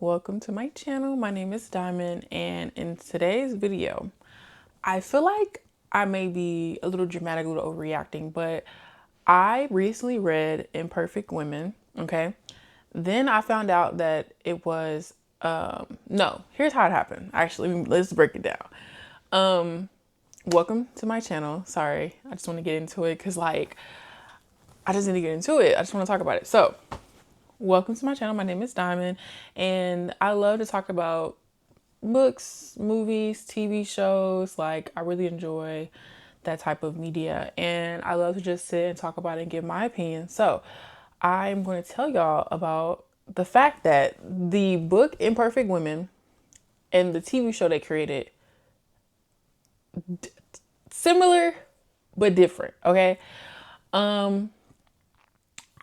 Welcome to my channel. My name is Diamond, and in today's video, I feel like I may be a little dramatic, a little overreacting, but I recently read Imperfect Women, okay? Then I found out that it was, no, here's how it happened. Actually, let's break it down. Welcome to my channel. Sorry, I just want to get into it because, like, I just need to get into it. I just want to talk about it. So, welcome to my channel. My name is Diamond, and I love to talk about books, movies, TV shows. Like, I really enjoy that type of media, and I love to just sit and talk about it and give my opinion. So, I'm going to tell y'all about the fact that the book Imperfect Women and the TV show they created, similar but different, okay?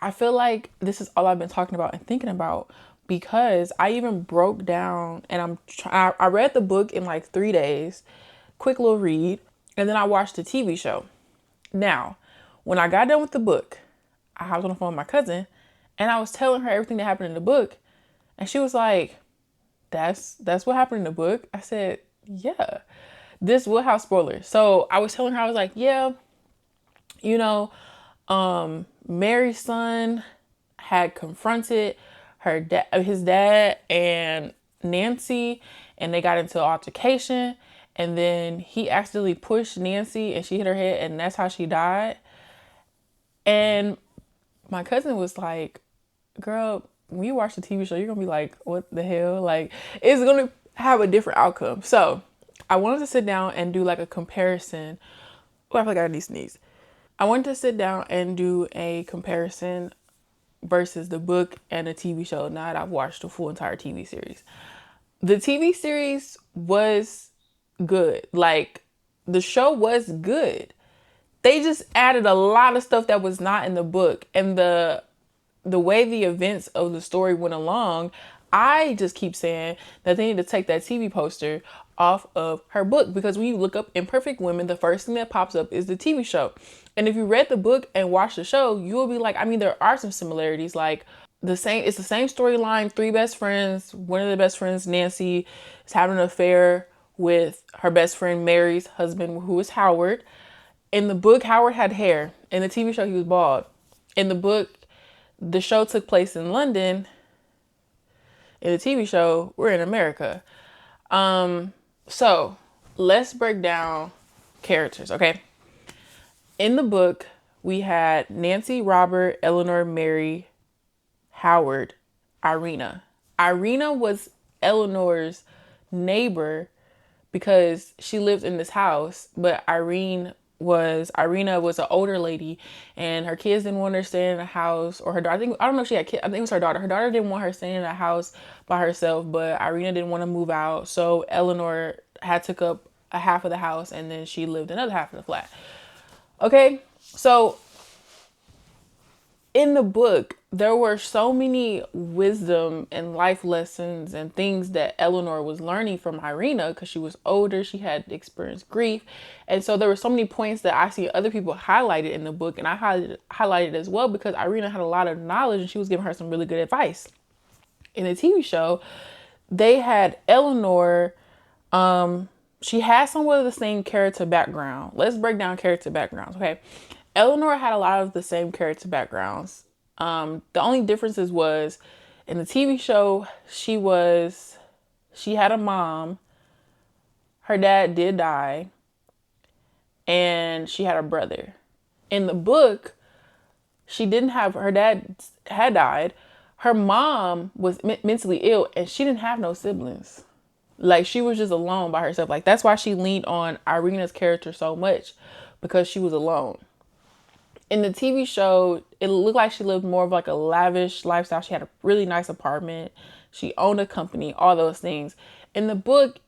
I feel like this is all I've been talking about and thinking about because I even broke down and I read the book in like 3 days, quick little read, and then I watched the TV show. Now, when I got done with the book, I was on the phone with my cousin and I was telling her everything that happened in the book, and she was like, that's what happened in the book. I said, yeah, this will have spoilers. So I was telling her, I was like, yeah, you know, Mary's son had confronted his dad and Nancy, and they got into an altercation, and then he accidentally pushed Nancy and she hit her head, and that's how she died. And my cousin was like, girl, when you watch the TV show, you're gonna be like, what the hell? Like, it's gonna have a different outcome. So I wanted to sit down and do like a comparison. Oh, I feel like I need to sneeze. I wanted to sit down and do a comparison versus the book and the TV show now that I've watched the full entire TV series. The TV series was good. Like, the show was good. They just added a lot of stuff that was not in the book, and the way the events of the story went along, I just keep saying that they need to take that TV poster off of her book, because when you look up Imperfect Women, the first thing that pops up is the TV show. And if you read the book and watch the show, you will be like, I mean, there are some similarities. Like, it's the same storyline. 3 best friends. One of the best friends, Nancy, is having an affair with her best friend Mary's husband, who is Howard. In the book, Howard had hair. In the TV show, he was bald. In the book, the show took place in London. In the TV show, we're in America. So let's break down characters, okay? In the book, we had Nancy, Robert, Eleanor, Mary, Howard, Irina. Irina was Eleanor's neighbor because she lived in this house, but Irina was an older lady, and her kids didn't want her staying in the house, or her daughter. I don't know if she had kids. I think it was her daughter. Her daughter didn't want her staying in the house by herself, but Irina didn't want to move out, so Eleanor had took up a half of the house, and then she lived another half of the flat. Okay, so in the book, there were so many wisdom and life lessons and things that Eleanor was learning from Irina because she was older, she had experienced grief. And so there were so many points that I see other people highlighted in the book, and I highlighted as well because Irina had a lot of knowledge and she was giving her some really good advice. In the TV show, they had Eleanor, she had somewhat of the same character background. Let's break down character backgrounds, okay? Eleanor had a lot of the same character backgrounds. The only differences was in the TV show, she had a mom. Her dad did die. And she had a brother. In the book, her dad had died. Her mom was mentally ill, and she didn't have no siblings. Like, she was just alone by herself. Like, that's why she leaned on Irina's character so much, because she was alone. In the TV show, it looked like she lived more of like a lavish lifestyle. She had a really nice apartment. She owned a company, all those things. In the book,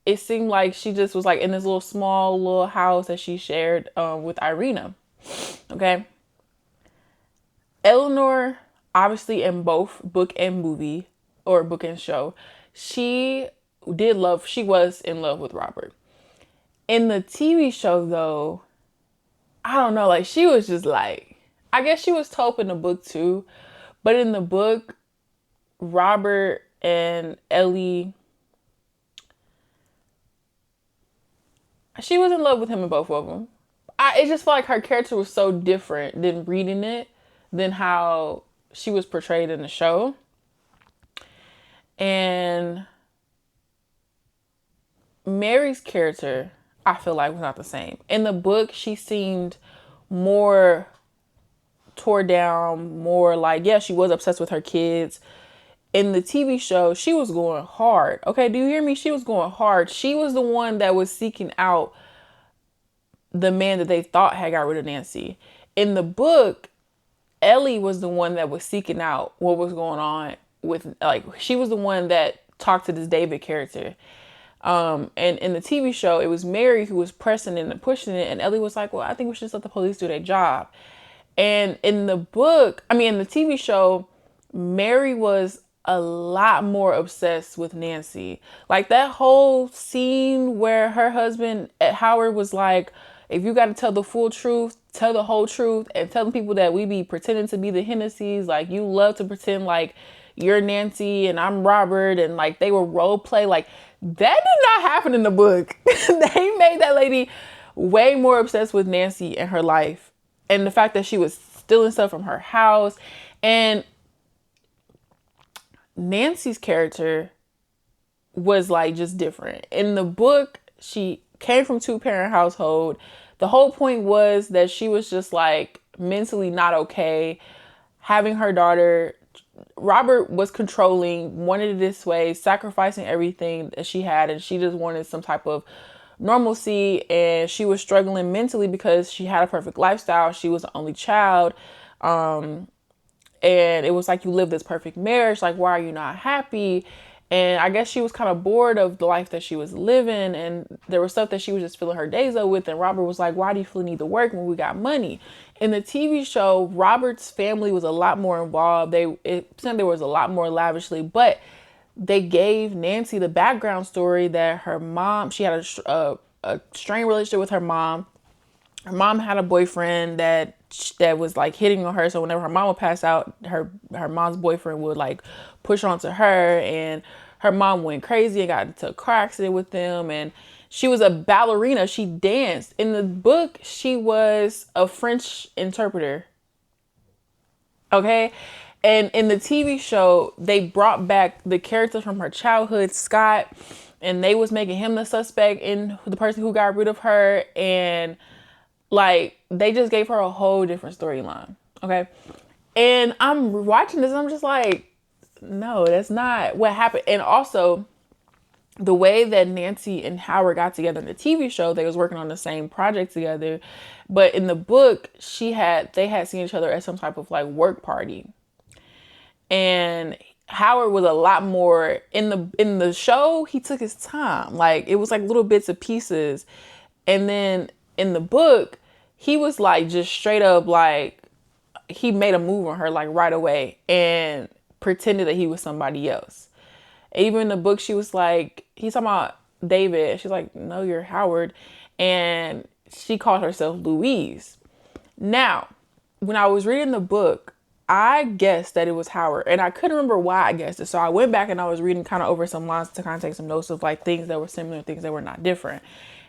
it seemed like she just was like in this small little house that she shared with Irina. Okay. Eleanor, obviously in both book and movie, or book and show, she was in love with Robert. In the TV show, though, I don't know, like, she was just like, I guess she was taupe in the book too, but in the book, Robert and Ellie, she was in love with him in both of them. It just felt like her character was so different than reading it, than how she was portrayed in the show. And Mary's character, I feel like, was not the same. In the book, she seemed more tore down, more like, yeah, she was obsessed with her kids. In the TV show, she was going hard. Okay, do you hear me? She was going hard. She was the one that was seeking out the man that they thought had got rid of Nancy. In the book, Ellie was the one that was seeking out what was going on with, like, she was the one that talked to this David character. And in the TV show, it was Mary who was pressing it and pushing it, and Ellie was like, well, I think we should just let the police do their job. And in the book, in the TV show, Mary was a lot more obsessed with Nancy. Like that whole scene where her husband, Howard, was like, if you got to tell the full truth, tell the whole truth, and telling people that we be pretending to be the Hennessy's. Like, you love to pretend like you're Nancy and I'm Robert, and like they were role play. Like, that did not happen in the book. They made that lady way more obsessed with Nancy and her life, and the fact that she was stealing stuff from her house. And Nancy's character was like just different. In the book, she came from 2-parent household. The whole point was that she was just like mentally not okay having her daughter. Robert was controlling, wanted it this way, sacrificing everything that she had, and she just wanted some type of normalcy. And she was struggling mentally because she had a perfect lifestyle. She was the only child. And it was like, you live this perfect marriage. Like, why are you not happy? And I guess she was kind of bored of the life that she was living. And there was stuff that she was just filling her days up with. And Robert was like, why do you feel the need to work when we got money? In the TV show, Robert's family was a lot more involved. It said there was a lot more lavishly, but they gave Nancy the background story that her mom, she had a strained relationship with her mom. Her mom had a boyfriend that was like hitting on her. So whenever her mom would pass out, her mom's boyfriend would like push onto her, and her mom went crazy and got into a car accident with them. And she was a ballerina. She danced. In the book, she was a French interpreter. Okay. And in the TV show, they brought back the character from her childhood, Scott, and they was making him the suspect in the person who got rid of her. And like, they just gave her a whole different storyline. Okay. And I'm watching this and I'm just like, no, that's not what happened. And also, the way that Nancy and Howard got together in the TV show, they was working on the same project together. But in the book, they had seen each other at some type of like work party. And Howard was a lot more in the show. He took his time. Like, it was like little bits of pieces. And then in the book, he was like just straight up, like, he made a move on her like right away and pretended that he was somebody else. Even in the book, she was like, he's talking about David. She's like, no, you're Howard. And she called herself Louise. Now, when I was reading the book, I guessed that it was Howard, and I couldn't remember why I guessed it. So I went back and I was reading kind of over some lines to kind of take some notes of like things that were similar, things that were not different.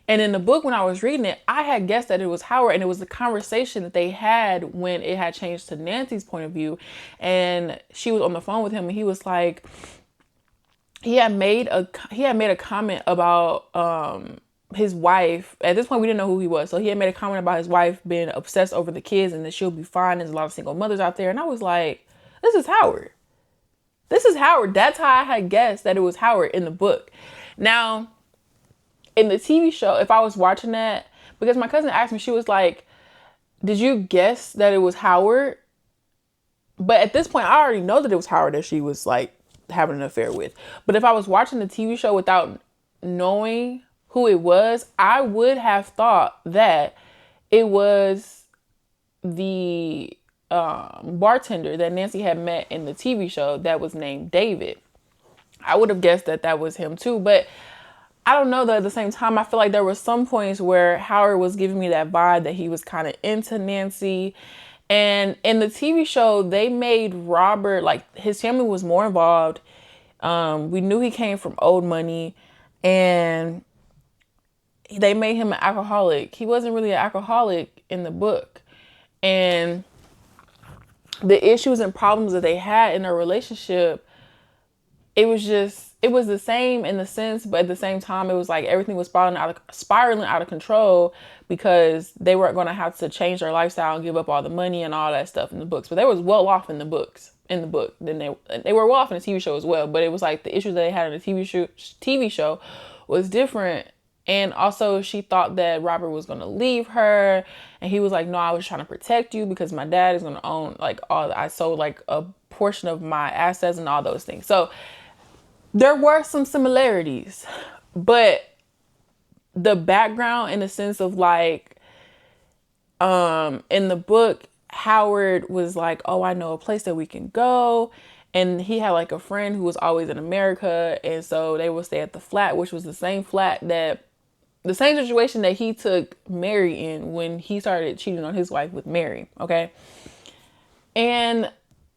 And in the book, when I was reading it, I had guessed that it was Howard, and it was the conversation that they had when it had changed to Nancy's point of view. And she was on the phone with him, and he was like, he had made a comment about his wife. At this point, we didn't know who he was. So he had made a comment about his wife being obsessed over the kids and that she'll be fine. There's a lot of single mothers out there. And I was like, this is Howard. This is Howard. That's how I had guessed that it was Howard in the book. Now, in the TV show, if I was watching that, because my cousin asked me, she was like, did you guess that it was Howard? But at this point, I already know that it was Howard that she was like having an affair with. But if I was watching the TV show without knowing who it was, I would have thought that it was the bartender that Nancy had met in the TV show that was named David. I would have guessed that that was him too. But I don't know, though, at the same time, I feel like there were some points where Howard was giving me that vibe that he was kind of into Nancy. And in the TV show, they made Robert, like, his family was more involved. We knew he came from old money, and they made him an alcoholic. He wasn't really an alcoholic in the book. And the issues and problems that they had in their relationship, it was the same in the sense, but at the same time, it was like everything was spiraling out of control because they weren't going to have to change their lifestyle and give up all the money and all that stuff in the books. But they was well off in the book. Then they were well off in the TV show as well. But it was like the issues that they had in the TV show was different. And also she thought that Robert was going to leave her. And he was like, no, I was trying to protect you because my dad is going to own like I sold like a portion of my assets and all those things. So there were some similarities, but the background in the sense of like, in the book, Howard was like, oh, I know a place that we can go. And he had like a friend who was always in America. And so they would stay at the flat, which was the same situation that he took Mary in when he started cheating on his wife with Mary. Okay. And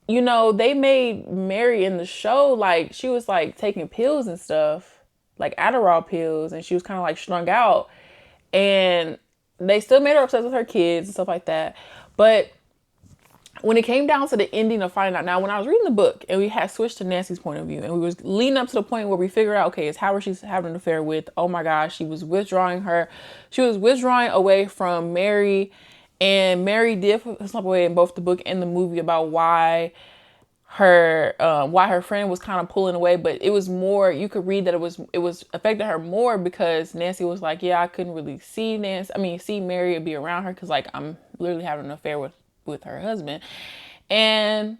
they made Mary in the show, like, she was, like, taking pills and stuff, like Adderall pills, and she was kind of, like, strung out. And they still made her obsessed with her kids and stuff like that. But when it came down to the ending of finding out, now, when I was reading the book, and we had switched to Nancy's point of view, and we was leading up to the point where we figured out, okay, it's Howard she's having an affair with. Oh, my gosh, she was withdrawing away from Mary. And Mary did slip away in both the book and the movie about why her friend was kind of pulling away, but it was more, you could read that it was affecting her more because Nancy was like, yeah, I couldn't really see Mary or be around her because like I'm literally having an affair with her husband. And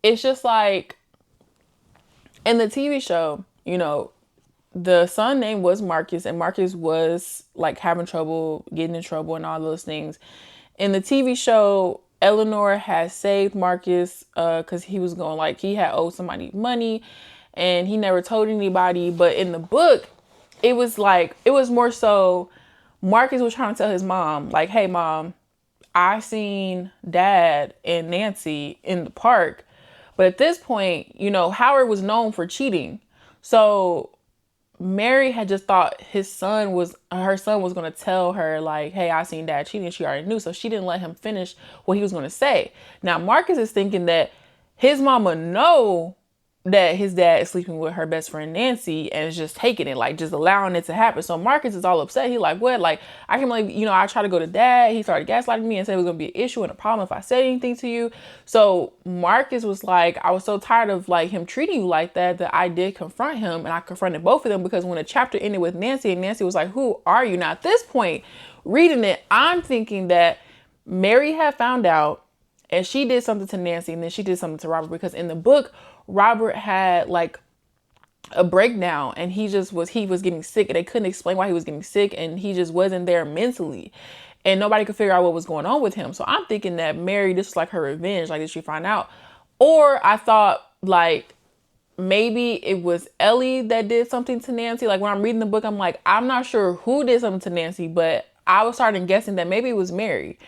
it's just like in the TV show, the son name was Marcus, and Marcus was like having trouble, getting in trouble and all those things. In the TV show, Eleanor had saved Marcus because he was going, like, he had owed somebody money and he never told anybody. But in the book, it was more so Marcus was trying to tell his mom, like, hey, mom, I seen Dad and Nancy in the park. But at this point, Howard was known for cheating. So Mary had just thought her son was going to tell her like, hey, I seen Dad cheating. She already knew. So she didn't let him finish what he was going to say. Now, Marcus is thinking that his mama know that his dad is sleeping with her best friend Nancy and is just taking it, like just allowing it to happen. So Marcus is all upset. He like, what? Like, I can't believe, I tried to go to Dad. He started gaslighting me and said it was going to be an issue and a problem if I said anything to you. So Marcus was like, I was so tired of like him treating you like that I did confront him, and I confronted both of them because when the chapter ended with Nancy and Nancy was like, who are you? Now at this point, reading it, I'm thinking that Mary had found out and she did something to Nancy and then she did something to Robert, because in the book, Robert had like a breakdown and he was getting sick and they couldn't explain why he was getting sick and he just wasn't there mentally and nobody could figure out what was going on with him. So I'm thinking that Mary, this was like her revenge. Like, did she find out? Or I thought like maybe it was Ellie that did something to Nancy. Like when I'm reading the book, I'm like, I'm not sure who did something to Nancy, but I was starting guessing that maybe it was Mary.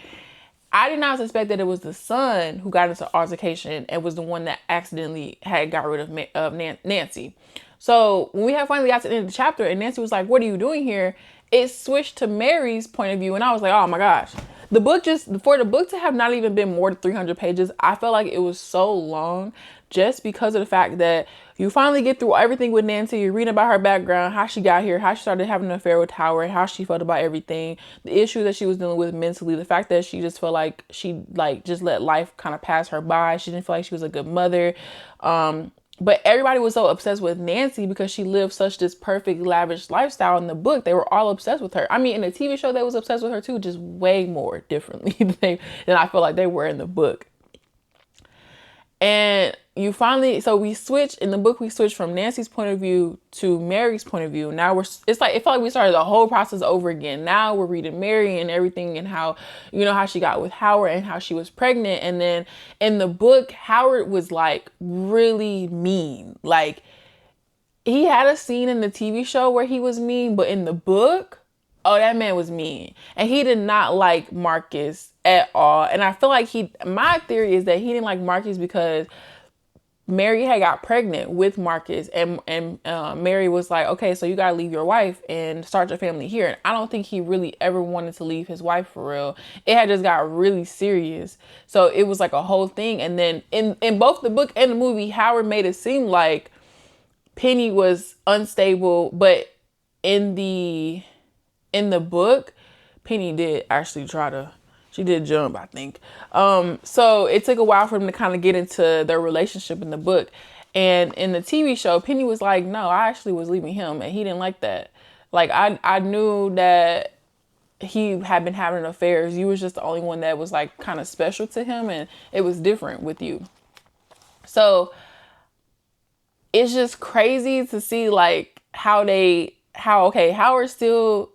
I did not suspect that it was the son who got into altercation and was the one that accidentally had got rid of Nancy. So when we had finally got to the end of the chapter and Nancy was like, what are you doing here? It switched to Mary's point of view. And I was like, oh my gosh, for the book to have not even been more than 300 pages, I felt like it was so long just because of the fact that you finally get through everything with Nancy. You're reading about her background, how she got here, how she started having an affair with Howard, how she felt about everything, the issue that she was dealing with mentally, the fact that she just felt like she like just let life kind of pass her by. She didn't feel like she was a good mother. But everybody was so obsessed with Nancy because she lived such this perfect, lavish lifestyle. In the book, they were all obsessed with her. I mean, in the TV show, they was obsessed with her too, just way more differently than I feel like they were in the book. And we switched in the book. We switched from Nancy's point of view to Mary's point of view. Now it felt like we started the whole process over again. Now we're reading Mary and everything and how she got with Howard and how she was pregnant. And then in the book, Howard was like really mean. Like he had a scene in the TV show where he was mean, but in the book, oh, that man was mean. And he did not like Marcus at all. And I feel like my theory is that he didn't like Marcus because Mary had got pregnant with Marcus, and Mary was like, okay, so you gotta leave your wife and start your family here. And I don't think he really ever wanted to leave his wife for real. It had just got really serious. So it was like a whole thing. And then in both the book and the movie, Howard made it seem like Penny was unstable, but in the book, Penny did actually she did jump, I think. So it took a while for them to kind of get into their relationship in the book. And in the TV show, Penny was like, no, I actually was leaving him and he didn't like that. Like, I knew that he had been having affairs. You was just the only one that was like kind of special to him, and it was different with you. So it's just crazy to see like okay, Howard still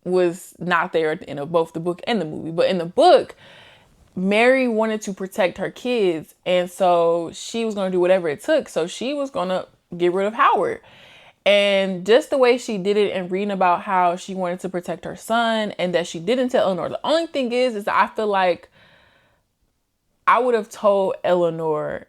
was not there in both the book and the movie. But in the book, Mary wanted to protect her kids, and so she was going to do whatever it took. So she was going to get rid of Howard. And just the way she did it, and reading about how she wanted to protect her son and that she didn't tell Eleanor. The only thing is that I feel like I would have told Eleanor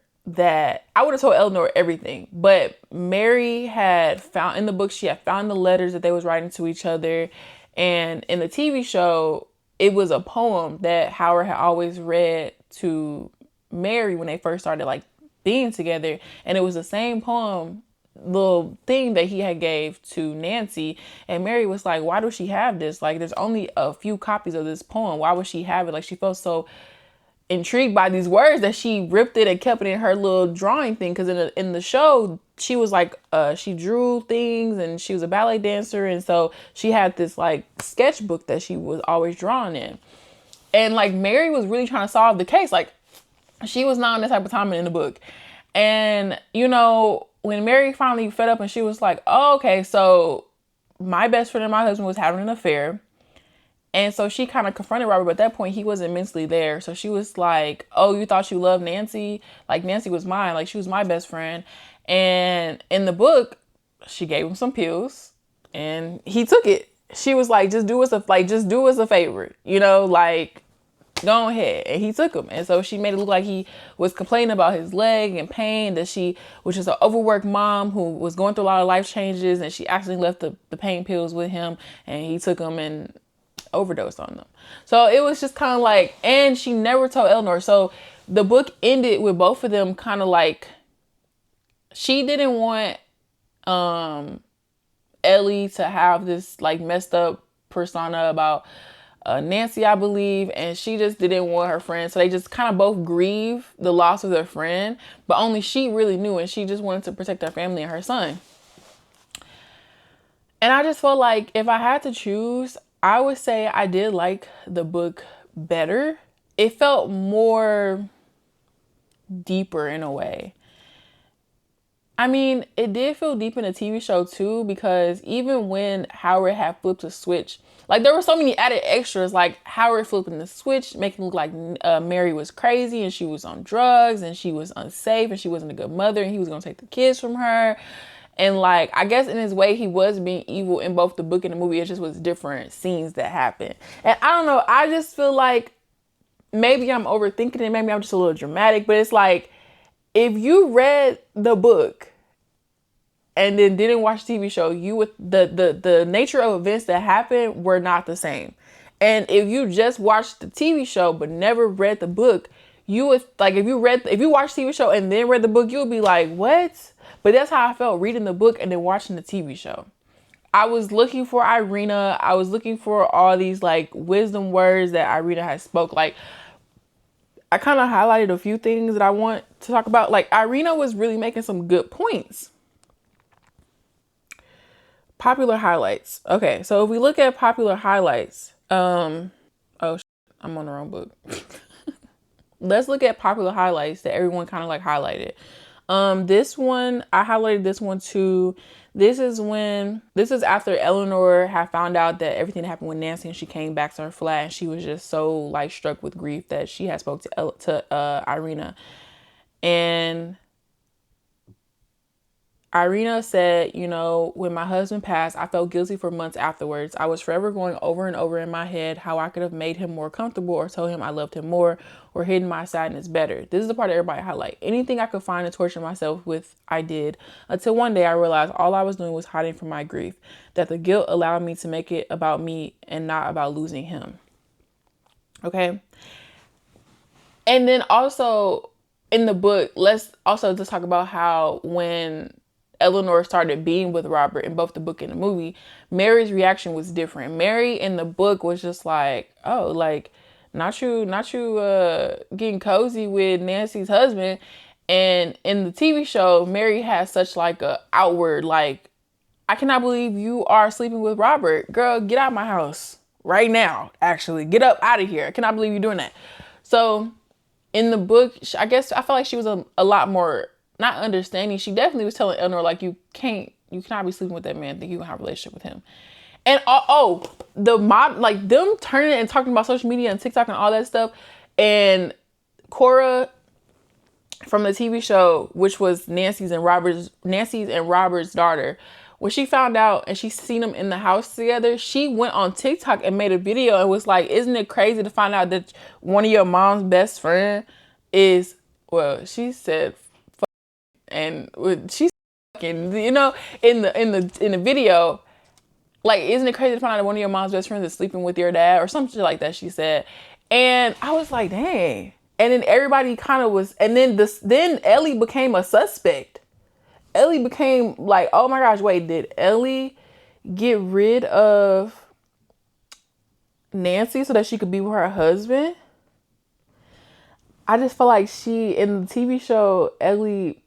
everything. But Mary had found in the book, she had found the letters that they was writing to each other. And in the TV show, it was a poem that Howard had always read to Mary when they first started like being together. And it was the same poem, little thing that he had gave to Nancy. And Mary was like, why does she have this? Like, there's only a few copies of this poem. Why would she have it? Like, she felt so intrigued by these words that she ripped it and kept it in her little drawing thing. Because in the show, she was like, she drew things and she was a ballet dancer. And so she had this like sketchbook that she was always drawing in. And like Mary was really trying to solve the case. Like, she was not on this type of time in the book. And, you know, when Mary finally fed up and she was like, oh, okay, so my best friend and my husband was having an affair. And so she kind of confronted Robert, but at that point he wasn't mentally there. So she was like, oh, you thought you loved Nancy? Like, Nancy was mine. Like, she was my best friend. And in the book, she gave him some pills and he took it. She was like, just do us a favor, you know, like, go ahead. And he took them. And so she made it look like he was complaining about his leg and pain, that she was just an overworked mom who was going through a lot of life changes, and she actually left the pain pills with him, and he took them and overdosed on them. So it was just kind of like, and she never told Eleanor. So the book ended with both of them kind of like, she didn't want Ellie to have this like messed up persona about Nancy, I believe, and she just didn't want her friend. So they just kind of both grieve the loss of their friend, but only she really knew, and she just wanted to protect her family and her son. And I just felt like if I had to choose, I would say I did like the book better. It felt more deeper in a way. I mean, it did feel deep in the TV show too, because even when Howard had flipped a switch, like there were so many added extras, like Howard flipping the switch, making it look like Mary was crazy and she was on drugs and she was unsafe and she wasn't a good mother and he was going to take the kids from her. And like, I guess in his way, he was being evil in both the book and the movie. It just was different scenes that happened. And I don't know, I just feel like maybe I'm overthinking it. Maybe I'm just a little dramatic, but it's like, if you read the book and then didn't watch the TV show, you would the nature of events that happened were not the same. And if you just watched the TV show but never read the book, you would like, if you watched the TV show and then read the book, you would be like, what? But that's how I felt reading the book and then watching the TV show. I was looking for Irina. I was looking for all these like wisdom words that Irina had spoke. Like, I kind of highlighted a few things that I want to talk about. Like, Irina was really making some good points. Popular highlights. Okay, so if we look at popular highlights, I'm on the wrong book. Let's look at popular highlights that everyone kind of like highlighted. This one, I highlighted this one too. This is after Eleanor had found out that everything that happened with Nancy, and she came back to her flat and she was just so like struck with grief that she had spoke to Irina. And Irina said, you know, when my husband passed, I felt guilty for months afterwards. I was forever going over and over in my head how I could have made him more comfortable or told him I loved him more or hidden my sadness better. This is the part that everybody highlight. Anything I could find to torture myself with, I did. Until one day I realized all I was doing was hiding from my grief. That the guilt allowed me to make it about me and not about losing him. Okay. And then also in the book, let's also just talk about how when Eleanor started being with Robert in both the book and the movie, Mary's reaction was different. Mary in the book was just like, oh, like, not you getting cozy with Nancy's husband. And in the TV show, Mary has such like a outward, like, I cannot believe you are sleeping with Robert. Girl, get out of my house right now. Actually, get up out of here. I cannot believe you're doing that. So in the book, I guess I felt like she was a lot more not understanding. She definitely was telling Eleanor, like, you cannot be sleeping with that man. Think you can have a relationship with him. And the mob, like them turning and talking about social media and TikTok and all that stuff. And Cora from the TV show, which was Nancy's and Robert's daughter, when she found out and she seen them in the house together, she went on TikTok and made a video and was like, isn't it crazy to find out that one of your mom's best friend is, well, she said, and she's fucking, you know, in the video, like, isn't it crazy to find out that one of your mom's best friends is sleeping with your dad or something like that, she said. And I was like, dang. And then everybody kind of was, and then Ellie became a suspect. Ellie became like, oh my gosh, wait, did Ellie get rid of Nancy so that she could be with her husband? I just felt like in the TV show, Ellie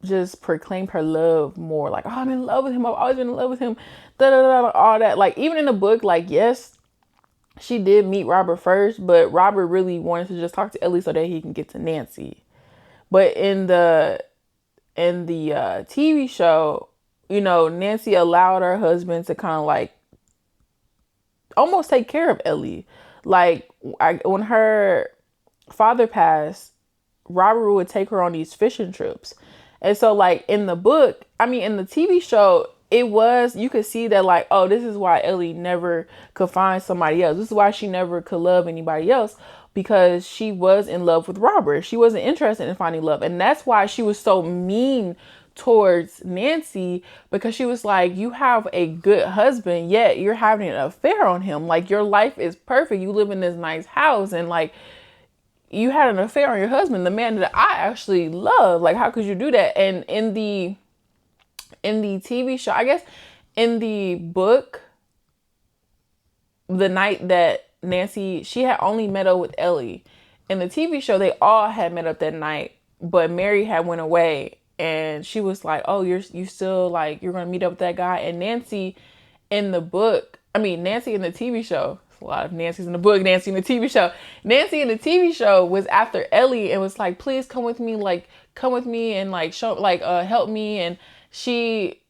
just proclaimed her love more. Like, oh, I'm in love with him. I've always been in love with him. Da da da, all that. Like, even in the book, like, yes, she did meet Robert first, but Robert really wanted to just talk to Ellie so that he can get to Nancy. But in the TV show, you know, Nancy allowed her husband to kind of like almost take care of Ellie. Like, when her father passed, Robert would take her on these fishing trips. And so, like, in the TV show, you could see that, like, oh, this is why Ellie never could find somebody else. This is why she never could love anybody else, because she was in love with Robert. She wasn't interested in finding love. And that's why she was so mean towards Nancy, because she was like, you have a good husband, yet you're having an affair on him. Like, your life is perfect. You live in this nice house, and like, you had an affair on your husband, the man that I actually love. Like, how could you do that? And in the TV show, I guess in the book, the night that she had only met up with Ellie. In the TV show, they all had met up that night, but Mary had went away, and she was like, oh, you still, like, you're going to meet up with that guy. And Nancy in the TV show, a lot of Nancy's in the book, Nancy in the TV show. Nancy in the TV show was after Ellie and was like, please come with me and like help me. And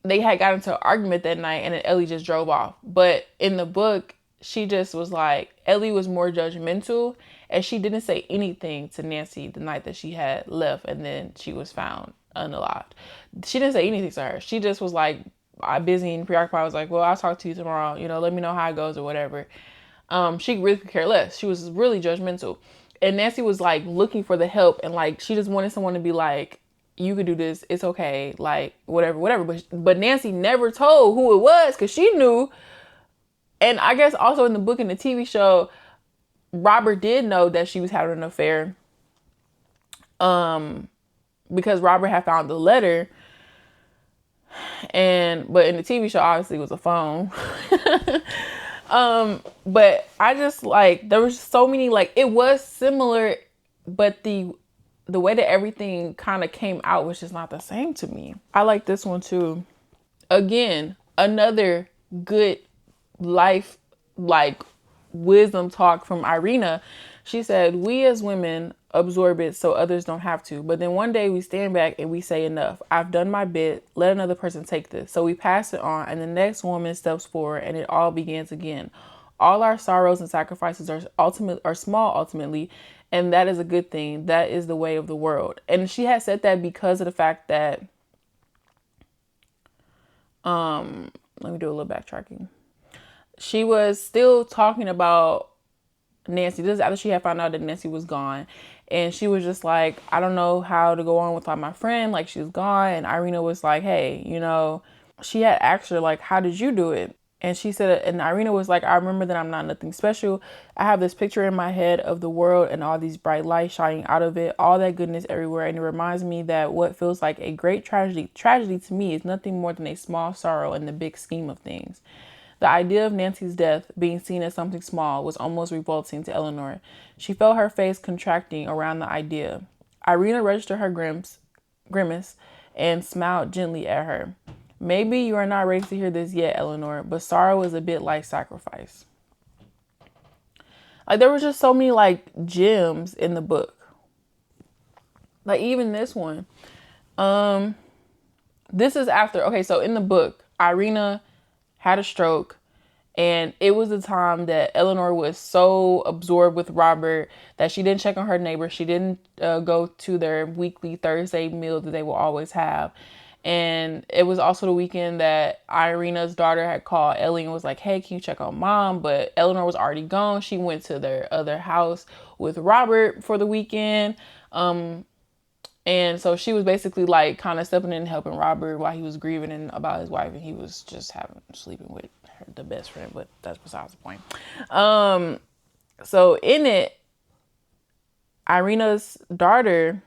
they had got into an argument that night, and then Ellie just drove off. But in the book, she just was like, Ellie was more judgmental, and she didn't say anything to Nancy the night that she had left, and then she was found unalived. She didn't say anything to her. She just was like, busy and preoccupied. I was like, well, I'll talk to you tomorrow. You know, let me know how it goes or whatever. She really could care less. She was really judgmental. And Nancy was like looking for the help, and like, she just wanted someone to be like, you could do this. It's okay. Like, whatever. But Nancy never told who it was, because she knew. And I guess also in the book and the TV show, Robert did know that she was having an affair. Because Robert had found the letter. But in the TV show, obviously it was a phone. But I just, like, there was so many, like, it was similar, but the way that everything kind of came out was just not the same to me. I like this one too. Again, another good life, like, wisdom talk from Irina. She said, we as women absorb it so others don't have to. But then one day we stand back and we say, enough. I've done my bit. Let another person take this. So we pass it on, and the next woman steps forward, and it all begins again. All our sorrows and sacrifices are small ultimately, and that is a good thing. That is the way of the world. And she had said that because of the fact that Let me do a little backtracking. She was still talking about Nancy. This is after she had found out that Nancy was gone. And she was just like, I don't know how to go on without my friend. Like, she's gone. And Irina was like, hey, she had asked her, like, how did you do it? And she said, and Irina was like, I remember that I'm not nothing special. I have this picture in my head of the world and all these bright lights shining out of it, all that goodness everywhere. And it reminds me that what feels like a great tragedy to me is nothing more than a small sorrow in the big scheme of things. The idea of Nancy's death being seen as something small was almost revolting to Eleanor. She felt her face contracting around the idea. Irina registered her grimace and smiled gently at her. Maybe you are not ready to hear this yet, Eleanor, but sorrow is a bit like sacrifice. Like, there were just so many, like, gems in the book. Like, even this one. This is after, okay, so in the book, Irina had a stroke, and it was the time that Eleanor was so absorbed with Robert that she didn't check on her neighbor. She didn't go to their weekly Thursday meal that they will always have. And it was also the weekend that Irina's daughter had called Ellie and was like, hey, can you check on mom? But Eleanor was already gone. She went to their other house with Robert for the weekend. And so she was basically like kind of stepping in and helping Robert while he was grieving about his wife, and he was just sleeping with the best friend, but that's besides the point. So in it, Irina's daughter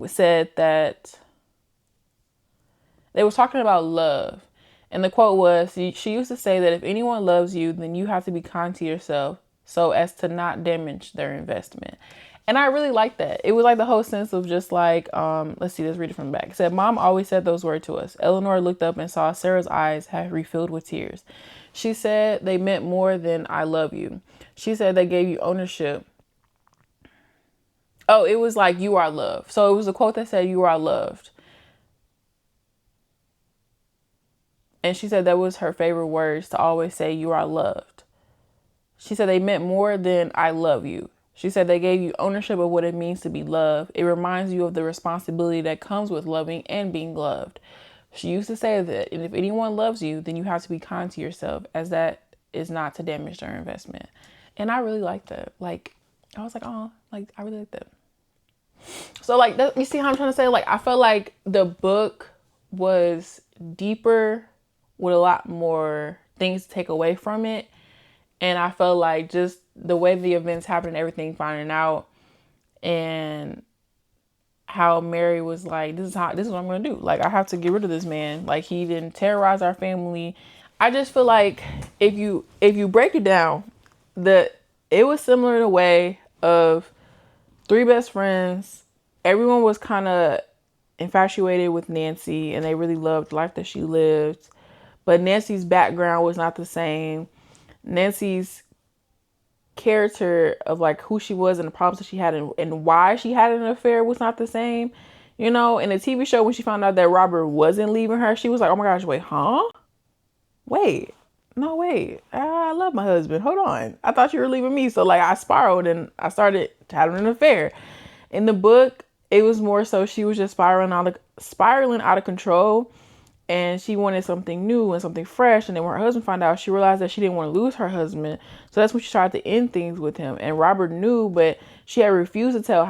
said that they was talking about love. And the quote was, she used to say that if anyone loves you, then you have to be kind to yourself so as to not damage their investment. And I really like that. It was like the whole sense of just like, let's read it from the back. It said, Mom always said those words to us. Eleanor looked up and saw Sarah's eyes have refilled with tears. She said they meant more than I love you. She said they gave you ownership. Oh, it was like, you are loved. So it was a quote that said, you are loved. And she said that was her favorite words, to always say you are loved. She said they meant more than I love you. She said they gave you ownership of what it means to be loved. It reminds you of the responsibility that comes with loving and being loved. She used to say that, and if anyone loves you, then you have to be kind to yourself, as that is not to damage their investment. And I really like that. Like, I was like, oh, like, I really like that. So, like, you see how I'm trying to say? Like, I felt like the book was deeper with a lot more things to take away from it. And I felt like just the way the events happened and everything, finding out, and how Mary was like, this is what I'm going to do. Like, I have to get rid of this man. Like, he didn't terrorize our family. I just feel like if you break it down, it was similar in a way of three best friends. Everyone was kind of infatuated with Nancy, and they really loved the life that she lived. But Nancy's background was not the same. Nancy's character of like who she was and the problems that she had and why she had an affair was not the same. In the TV show, when she found out that Robert wasn't leaving her, she was like, oh my gosh, wait, huh? Wait. No, wait. I love my husband. Hold on. I thought you were leaving me. So like I spiraled and I started having an affair. In the book, it was more so she was just spiraling out of control. And she wanted something new and something fresh. And then when her husband found out, she realized that she didn't want to lose her husband. So that's when she tried to end things with him. And Robert knew, but she had refused to tell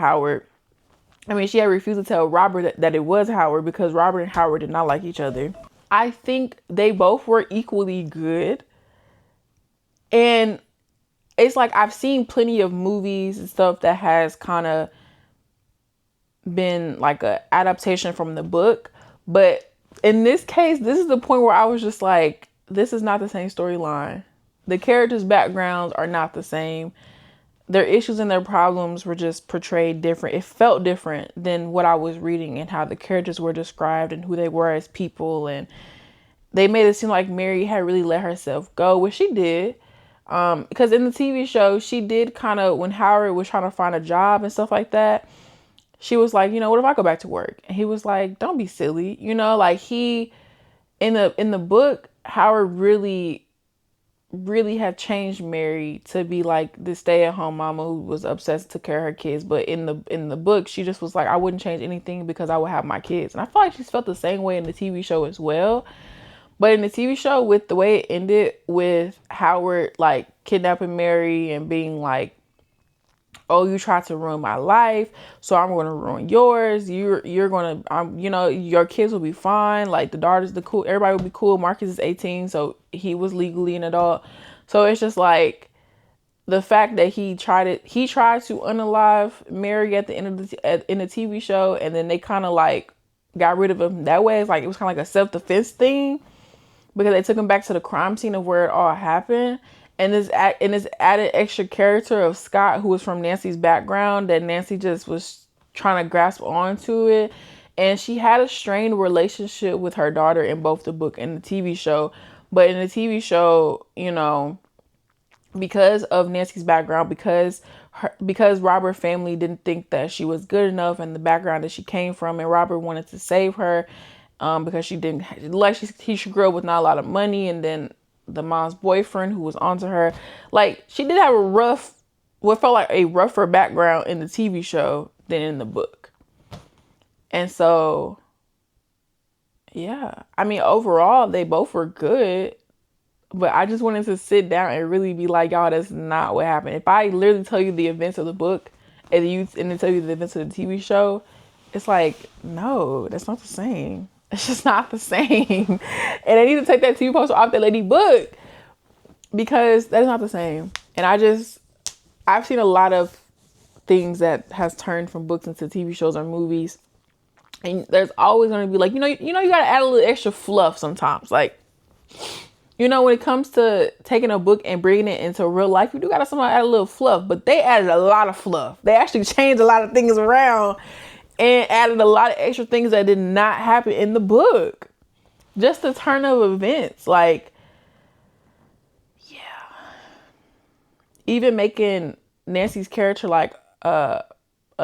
she had refused to tell Robert that it was Howard, because Robert and Howard did not like each other. I think they both were equally good. And it's like, I've seen plenty of movies and stuff that has kind of been like a adaptation from the book. But in this case, this is the point where I was just like, this is not the same storyline. The characters' backgrounds are not the same. Their issues and their problems were just portrayed different. It felt different than what I was reading and how the characters were described and who they were as people. And they made it seem like Mary had really let herself go, which she did. Because in the TV show, she did kind of, when Howard was trying to find a job and stuff like that, she was like, what if I go back to work? And he was like, don't be silly. Like in the book, Howard really, really had changed Mary to be like this stay-at-home mama who was obsessed to care of her kids. But in the book, she just was like, I wouldn't change anything because I would have my kids. And I feel like she's felt the same way in the TV show as well. But in the TV show, with the way it ended with Howard like kidnapping Mary and being like, oh, you tried to ruin my life, so I'm going to ruin yours. You're going to, your kids will be fine. Like the daughter's the cool, everybody will be cool. Marcus is 18, so he was legally an adult. So it's just like the fact that he tried to unalive Mary at the end of in the TV show, and then they kind of like got rid of him that way. It's like it was kind of like a self-defense thing, because they took him back to the crime scene of where it all happened. And this added extra character of Scott, who was from Nancy's background, that Nancy just was trying to grasp onto it. And she had a strained relationship with her daughter in both the book and the TV show. But in the TV show, because of Nancy's background, because Robert's family didn't think that she was good enough, and the background that she came from, and Robert wanted to save her, because she didn't she grew up with not a lot of money, and then the mom's boyfriend who was onto her, like she did have what felt like a rougher background in the TV show than in the book. And so, yeah, I mean, overall they both were good, but I just wanted to sit down and really be like, y'all, that's not what happened. If I literally tell you the events of the book and then tell you the events of the TV show, it's like, no, that's not the same. It's just not the same. And I need to take that TV poster off that lady book, because that is not the same. And I've seen a lot of things that has turned from books into TV shows or movies. And there's always going to be like, you got to add a little extra fluff sometimes. Like, when it comes to taking a book and bringing it into real life, you do got to somehow add a little fluff. But they added a lot of fluff. They actually changed a lot of things around and added a lot of extra things that did not happen in the book. Just the turn of events. Like, yeah. Even making Nancy's character like a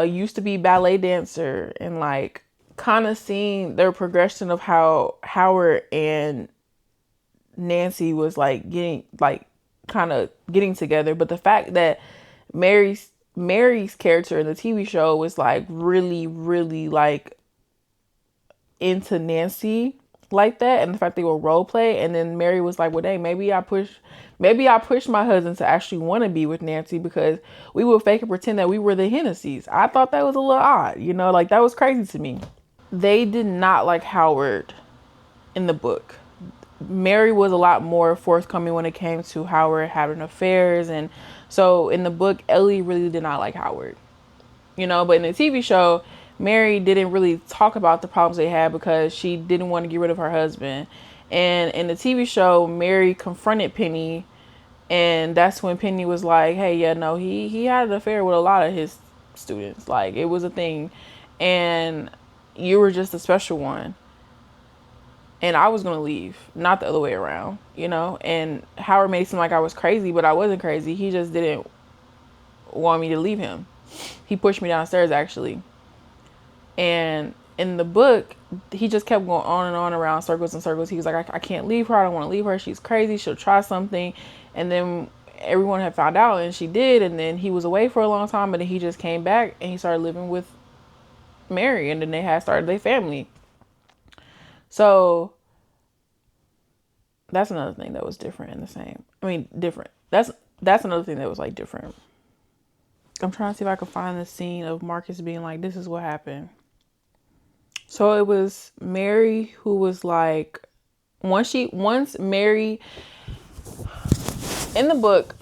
used to be ballet dancer, and like kind of seeing their progression of how Howard and Nancy was like getting together. But the fact that Mary's character in the TV show was like really, really like into Nancy like that, and the fact they were role play, and then Mary was like, well, dang, maybe I pushed my husband to actually want to be with Nancy, because we would fake and pretend that we were the Hennessy's. I thought that was a little odd, like that was crazy to me. They did not like Howard in the book. Mary was a lot more forthcoming when it came to Howard having affairs, and so in the book, Ellie really did not like Howard, but in the TV show, Mary didn't really talk about the problems they had because she didn't want to get rid of her husband. And in the TV show, Mary confronted Penny, and that's when Penny was like, hey, yeah, no, he had an affair with a lot of his students. Like, it was a thing, and you were just a special one. And I was going to leave, not the other way around, and Howard made it seem like I was crazy, but I wasn't crazy. He just didn't want me to leave him. He pushed me downstairs, actually. And in the book, he just kept going on and on around circles and circles. He was like, I can't leave her. I don't want to leave her. She's crazy. She'll try something. And then everyone had found out, and she did. And then he was away for a long time, and then he just came back and he started living with Mary, and then they had started their family. So that's another thing that was different and the same. I mean, different. That's another thing that was like different. I'm trying to see if I can find the scene of Marcus being like, this is what happened. So it was Mary who was like, once Mary, in the book,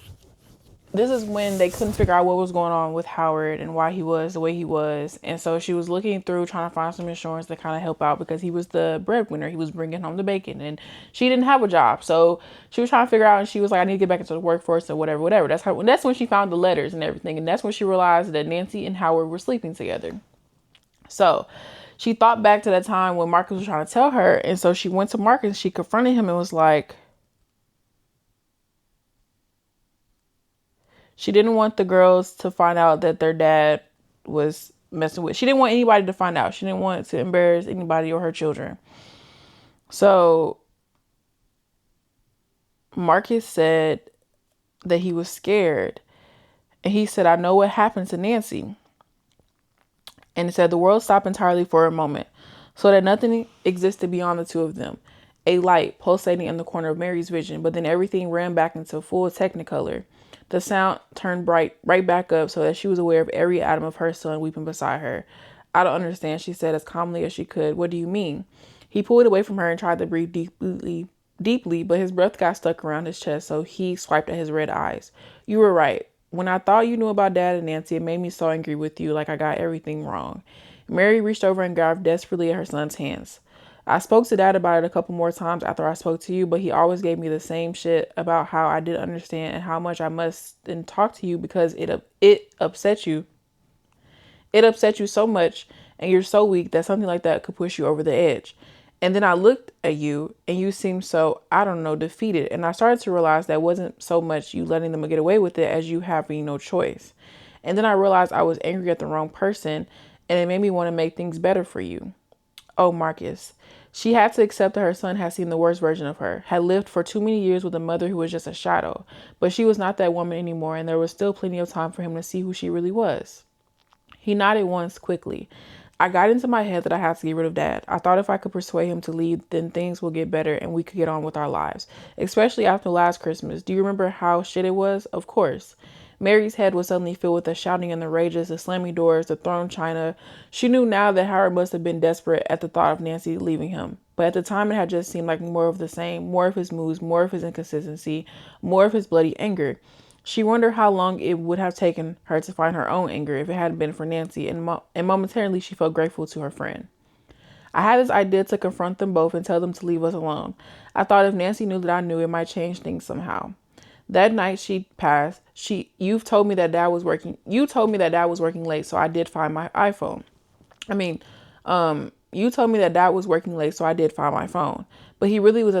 this is when they couldn't figure out what was going on with Howard and why he was the way he was. And so she was looking through, trying to find some insurance to kind of help out, because he was the breadwinner. He was bringing home the bacon, and she didn't have a job. So she was trying to figure out, and she was like, I need to get back into the workforce or whatever. That's when she found the letters and everything. And that's when she realized that Nancy and Howard were sleeping together. So she thought back to that time when Marcus was trying to tell her. And so she went to Marcus, she confronted him and was like, she didn't want the girls to find out that their dad was messing with. She didn't want anybody to find out. She didn't want to embarrass anybody or her children. So Marcus said that he was scared. And he said, I know what happened to Nancy. And it said the world stopped entirely for a moment, so that nothing existed beyond the two of them. a light pulsating in the corner of Mary's vision, but then everything ran back into full technicolor. The sound turned right back up so that she was aware of every atom of her son weeping beside her. I don't understand, she said as calmly as she could. What do you mean? He pulled away from her and tried to breathe deeply, but his breath got stuck around his chest, so he swiped at his red eyes. You were right. When I thought you knew about Dad and Nancy, it made me so angry with you, like I got everything wrong. Mary reached over and grabbed desperately at her son's hands. I spoke to Dad about it a couple more times after I spoke to you, but he always gave me the same shit about how I didn't understand and how much I mustn't talk to you because it upset you. It upset you so much and you're so weak that something like that could push you over the edge. And then I looked at you and you seemed so, I don't know, defeated. And I started to realize that wasn't so much you letting them get away with it as you having no choice. And then I realized I was angry at the wrong person and it made me want to make things better for you. Oh, Marcus. She had to accept that her son had seen the worst version of her, had lived for too many years with a mother who was just a shadow. But she was not that woman anymore, and there was still plenty of time for him to see who she really was. He nodded once quickly. I got into my head that I had to get rid of Dad. I thought if I could persuade him to leave, then things would get better and we could get on with our lives. Especially after last Christmas. Do you remember how shit it was? Of course. Mary's head was suddenly filled with the shouting and the rages, the slamming doors, the thrown china. She knew now that Howard must have been desperate at the thought of Nancy leaving him. But at the time, it had just seemed like more of the same, more of his moods, more of his inconsistency, more of his bloody anger. She wondered how long it would have taken her to find her own anger if it hadn't been for Nancy, and momentarily she felt grateful to her friend. I had this idea to confront them both and tell them to leave us alone. I thought if Nancy knew that I knew, it might change things somehow. That night she passed. You told me that Dad was working late, so I did find my iPhone. You told me that Dad was working late, so I did find my phone. But he really was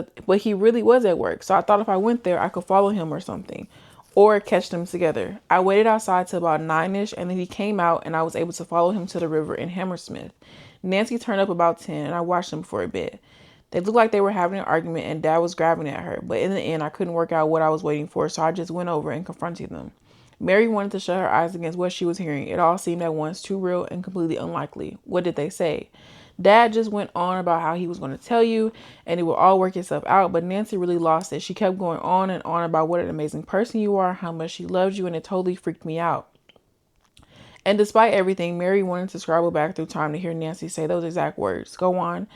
at work. So I thought if I went there, I could follow him or something, or catch them together. I waited outside till about 9ish, and then he came out, and I was able to follow him to the river in Hammersmith. Nancy turned up about 10, and I watched them for a bit. They looked like they were having an argument and Dad was grabbing at her, but in the end I couldn't work out what I was waiting for, so I just went over and confronted them. Mary wanted to shut her eyes against what she was hearing. It all seemed at once too real and completely unlikely. What did they say? Dad just went on about how he was going to tell you and it would all work itself out, but Nancy really lost it. She kept going on and on about what an amazing person you are, how much she loved you, and it totally freaked me out. And despite everything, Mary wanted to scrabble back through time to hear Nancy say those exact words. Go on.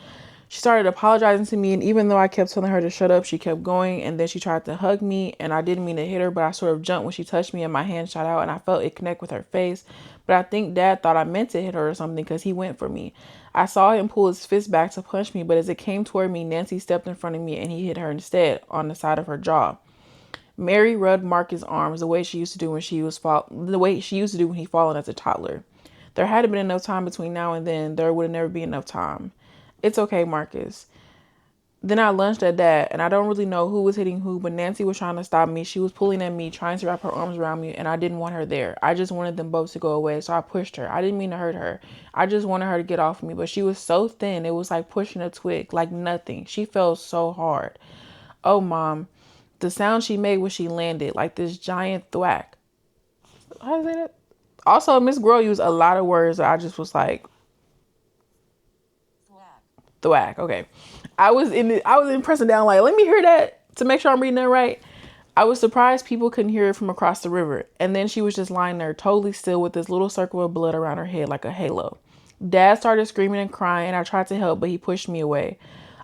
She started apologizing to me, and even though I kept telling her to shut up, she kept going, and then she tried to hug me, and I didn't mean to hit her, but I sort of jumped when she touched me, and my hand shot out, and I felt it connect with her face, but I think Dad thought I meant to hit her or something because he went for me. I saw him pull his fist back to punch me, but as it came toward me, Nancy stepped in front of me, and he hit her instead on the side of her jaw. Mary rubbed Marcus' arms the way she used to do when he fallen as a toddler. There hadn't been enough time between now and then. There would have never been enough time. It's okay, Marcus. Then I lunged at Dad, and I don't really know who was hitting who, but Nancy was trying to stop me. She was pulling at me, trying to wrap her arms around me, and I didn't want her there. I just wanted them both to go away, so I pushed her. I didn't mean to hurt her. I just wanted her to get off of me, but she was so thin. It was like pushing a twig, like nothing. She fell so hard. Oh, Mom. The sound she made when she landed, like this giant thwack. How do I say that? Also, Miss Girl used a lot of words that I just was like, thwack. Okay. I was in pressing down like, let me hear that to make sure I'm reading that right. I was surprised people couldn't hear it from across the river. And then she was just lying there totally still with this little circle of blood around her head like a halo. Dad started screaming and crying, and I tried to help, but he pushed me away.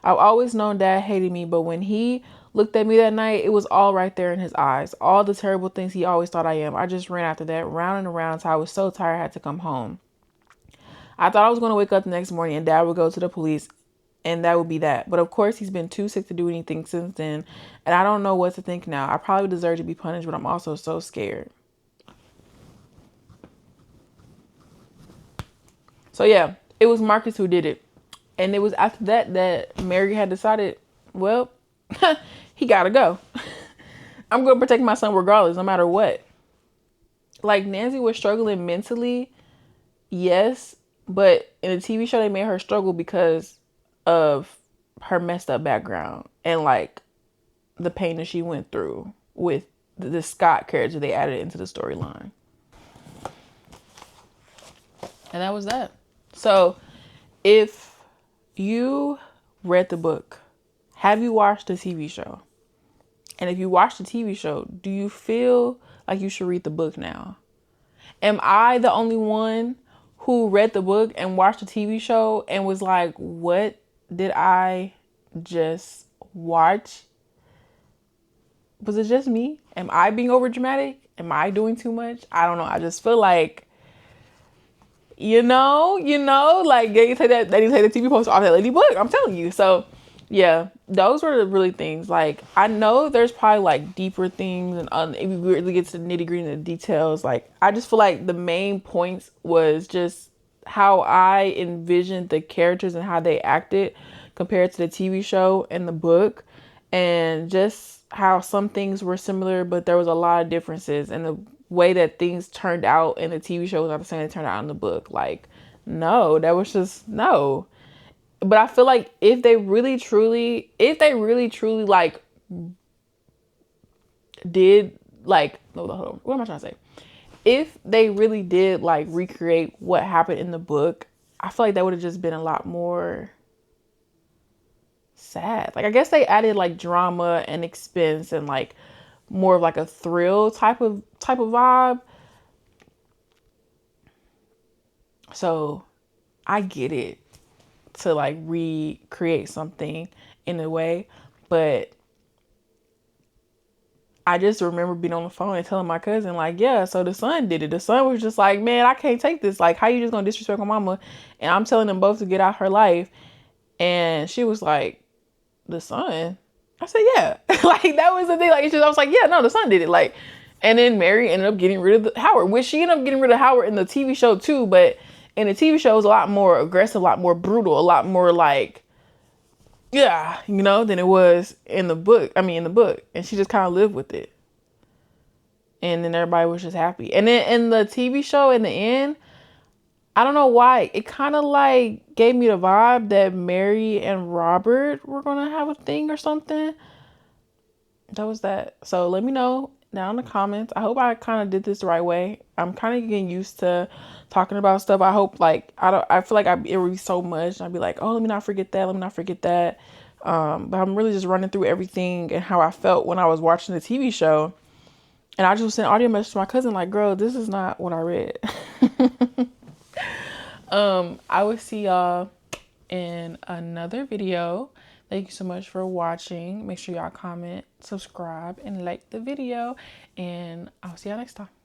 I've always known Dad hated me, but when he looked at me that night, it was all right there in his eyes. All the terrible things he always thought I am. I just ran after that, round and around, until I was so tired I had to come home. I thought I was going to wake up the next morning and Dad would go to the police and that would be that. But of course, he's been too sick to do anything since then, and I don't know what to think now. I probably deserve to be punished, but I'm also so scared. So yeah, it was Marcus who did it. And it was after that Mary had decided, well, he gotta go. I'm going to protect my son regardless, no matter what. Like, Nancy was struggling mentally, yes, but in the TV show, they made her struggle because of her messed up background and, like, the pain that she went through with the Scott character they added into the storyline. And that was that. So, if you read the book, have you watched the TV show? And if you watch the TV show, do you feel like you should read the book now? Am I the only one who read the book and watched the TV show and was like, what did I just watch? Was it just me? Am I being over dramatic? Am I doing too much? I don't know. I just feel like, like they take the TV poster off that lady book. I'm telling you. So yeah, those were the really things. Like, I know there's probably like deeper things, and if we really get to the nitty gritty and the details, like I just feel like the main points was just how I envisioned the characters and how they acted compared to the TV show and the book, and just how some things were similar, but there was a lot of differences, and the way that things turned out in the TV show was not the same that turned out in the book. Like, no, that was just no. But I feel like if they really truly like did like, no, hold on, what am I trying to say? If they really did like recreate what happened in the book, I feel like that would have just been a lot more sad. Like, I guess they added like drama and expense and like more of like a thrill type of vibe. So I get it to like recreate something in a way, but I just remember being on the phone and telling my cousin, like, yeah, so the son did it. The son was just like, man, I can't take this. Like, how you just gonna disrespect my mama? And I'm telling them both to get out her life. And she was like, the son? I said, yeah. Like, that was the thing. Like, I was like, yeah, no, the son did it. Like, and then Mary ended up getting rid of Howard, which she ended up getting rid of Howard in the TV show too. But in the TV show, it was a lot more aggressive, a lot more brutal, a lot more like, yeah, than it was in the book. And she just kind of lived with it. And then everybody was just happy. And then in the TV show, in the end, I don't know why, it kind of like gave me the vibe that Mary and Robert were going to have a thing or something. That was that. So let me know down in the comments. I hope I kind of did this the right way. I'm kind of getting used to talking about stuff. I hope like, I feel like it would be so much. I'd be like, oh, let me not forget that. Let me not forget that. But I'm really just running through everything and how I felt when I was watching the TV show. And I just sent audio message to my cousin like, girl, this is not what I read. I will see y'all in another video. Thank you so much for watching. Make sure y'all comment, subscribe, and like the video. And I'll see y'all next time.